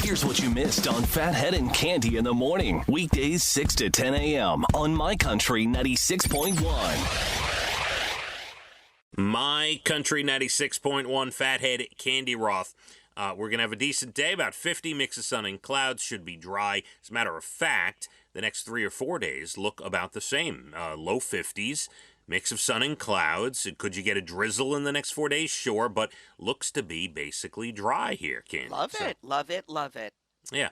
Here's what you missed on Phathead and Cande in the morning. Weekdays 6 to 10 a.m. on My Country 96.1. My Country 96.1, Phathead, Cande Roth. We're going to have a decent day, about 50, mix of sun and clouds, should be dry. As a matter of fact, the next 3 or 4 days look about the same. Low 50s, mix of sun and clouds. Could you get a drizzle in the next 4 days? Sure, but looks to be basically dry here, Cande. Love it. Yeah.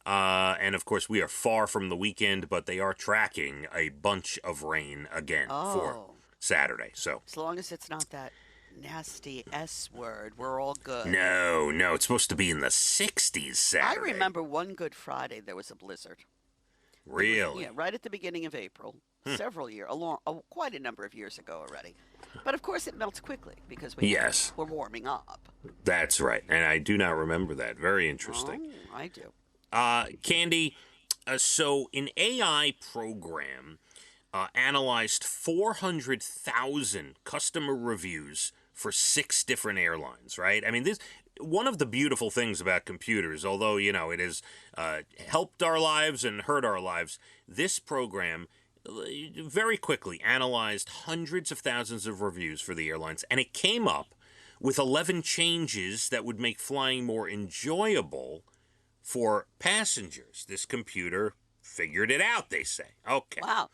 And, of course, we are far from the weekend, but they are tracking a bunch of rain again for Saturday. So as long as it's not that nasty S word, we're all good. No, it's supposed to be in the 60s Saturday. I remember one Good Friday there was a blizzard. Really? Right at the beginning of April, several years, quite a number of years ago already. But of course it melts quickly because we're warming up. That's right, and I do not remember that. Very interesting. Oh, I do. Cande, so an AI program analyzed 400,000 customer reviews for 6 different airlines, right? I mean, this one of the beautiful things about computers, although, it has helped our lives and hurt our lives, this program very quickly analyzed hundreds of thousands of reviews for the airlines, and it came up with 11 changes that would make flying more enjoyable for passengers. This computer figured it out, they say. Okay. Wow.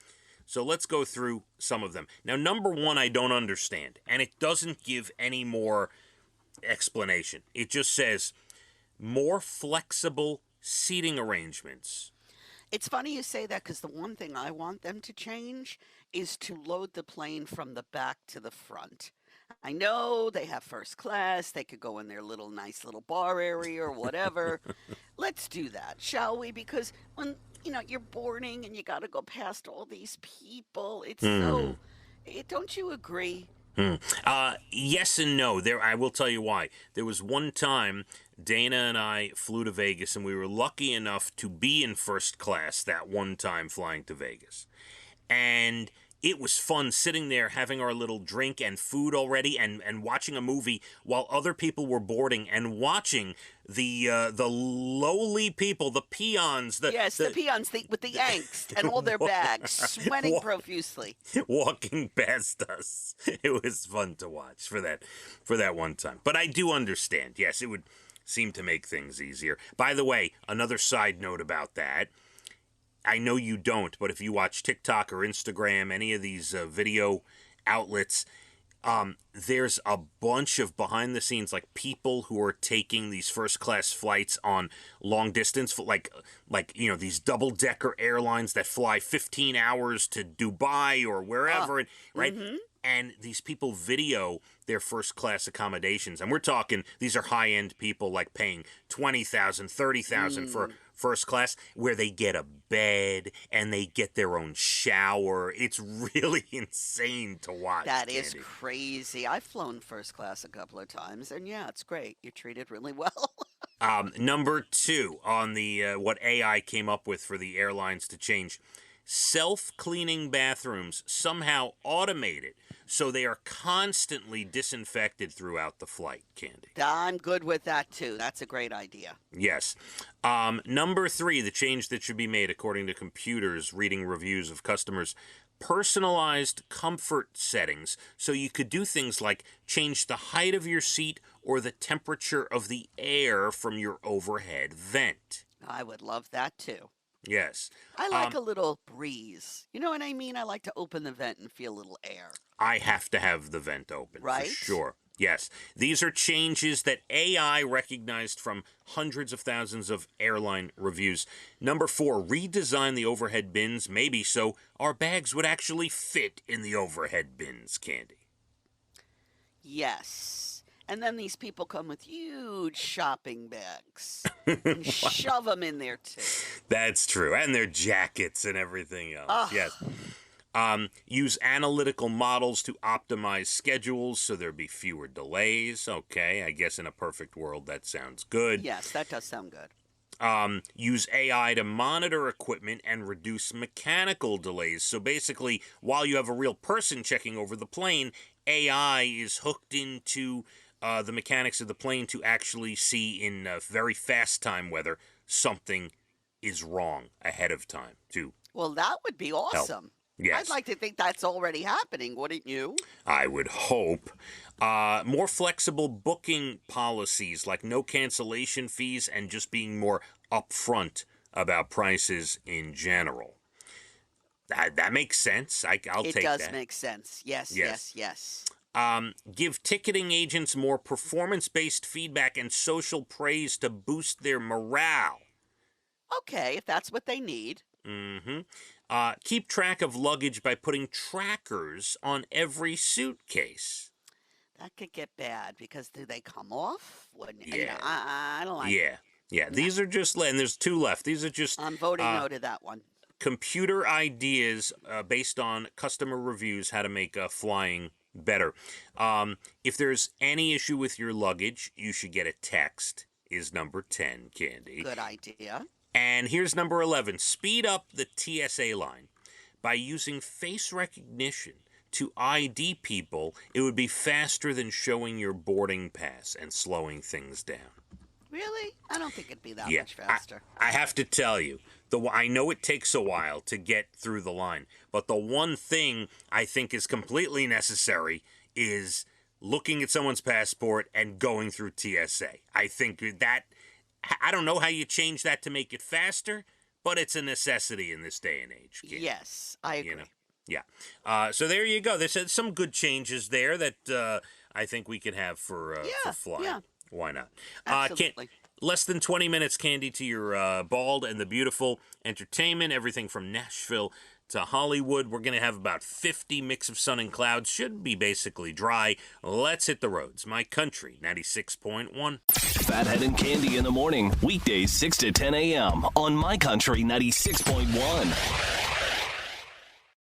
So let's go through some of them. Now, number 1, I don't understand, and it doesn't give any more explanation. It just says more flexible seating arrangements. It's funny you say that because the one thing I want them to change is to load the plane from the back to the front. I know they have first class. They could go in their nice little bar area or whatever. Let's do that, shall we? Because when you're boarding and you got to go past all these people, it's so. Don't you agree? Yes and no. I will tell you why. There was one time Dana and I flew to Vegas, and we were lucky enough to be in first class that one time flying to Vegas. And it was fun sitting there having our little drink and food already and watching a movie while other people were boarding and watching the lowly people, the peons. The peons with the angst and all their bags, sweating profusely. Walking past us. It was fun to watch for that one time. But I do understand. Yes, it would seem to make things easier. By the way, another side note about that. I know you don't, but if you watch TikTok or Instagram, any of these video outlets, there's a bunch of behind the scenes, like people who are taking these first class flights on long distance, like these double decker airlines that fly 15 hours to Dubai or wherever, right? Mm-hmm. And these people video their first class accommodations, and we're talking these are high end people, like paying $20,000, $30,000 for first class, where they get a bed and they get their own shower. It's really insane to watch. That is crazy. I've flown first class a couple of times, and yeah, it's great. You're treated really well. Number 2 on the what AI came up with for the airlines to change. Self-cleaning bathrooms somehow automated, so they are constantly disinfected throughout the flight, Cande. I'm good with that, too. That's a great idea. Yes. Number 3, the change that should be made, according to computers reading reviews of customers, personalized comfort settings, so you could do things like change the height of your seat or the temperature of the air from your overhead vent. I would love that, too. Yes. I like a little breeze. You know what I mean? I like to open the vent and feel a little air. I have to have the vent open, right? For sure. Yes. These are changes that AI recognized from hundreds of thousands of airline reviews. Number 4, redesign the overhead bins, maybe so our bags would actually fit in the overhead bins, Cande. Yes. And then these people come with huge shopping bags and shove them in there, too. That's true. And their jackets and everything else. Yes. Use analytical models to optimize schedules so there be fewer delays. Okay, I guess in a perfect world that sounds good. Yes, that does sound good. Use AI to monitor equipment and reduce mechanical delays. So basically, while you have a real person checking over the plane, AI is hooked into the mechanics of the plane to actually see in very fast time weather something is wrong ahead of time to Well, that would be help. awesome. Yes. I'd like to think that's already happening, wouldn't you? I would hope. More flexible booking policies, like no cancellation fees and just being more upfront about prices in general. That makes sense. I'll take that. It does make sense. Yes, Yes. yes, yes. Give ticketing agents more performance-based feedback and social praise to boost their morale. Okay, if that's what they need. Mm-hmm. Keep track of luggage by putting trackers on every suitcase. That could get bad because do they come off? Yeah. I don't like Yeah. Yeah. These are just, and there's 2 left. These are just I'm voting no to that one. computer ideas based on customer reviews how to make flying better. If there's any issue with your luggage, you should get a text, is number 10, Candy. Good idea. And here's number 11. Speed up the TSA line. By using face recognition to ID people, it would be faster than showing your boarding pass and slowing things down. Really? I don't think it'd be that Yeah, much faster. I have to tell you, I know it takes a while to get through the line, but the one thing I think is completely necessary is looking at someone's passport and going through TSA. I think that, I don't know how you change that to make it faster, but it's a necessity in this day and age. Kid. Yes, I agree. You know? Yeah. So there you go. There's some good changes there that I think we can have for flying. Yeah. Why not? Absolutely. Less than 20 minutes, Candy, to your Bald and the Beautiful entertainment. Everything from Nashville to Hollywood. We're going to have about 50 mix of sun and clouds. Should be basically dry. Let's hit the roads. My Country, 96.1. Phathead and Cande in the morning. Weekdays 6 to 10 a.m. on My Country 96.1.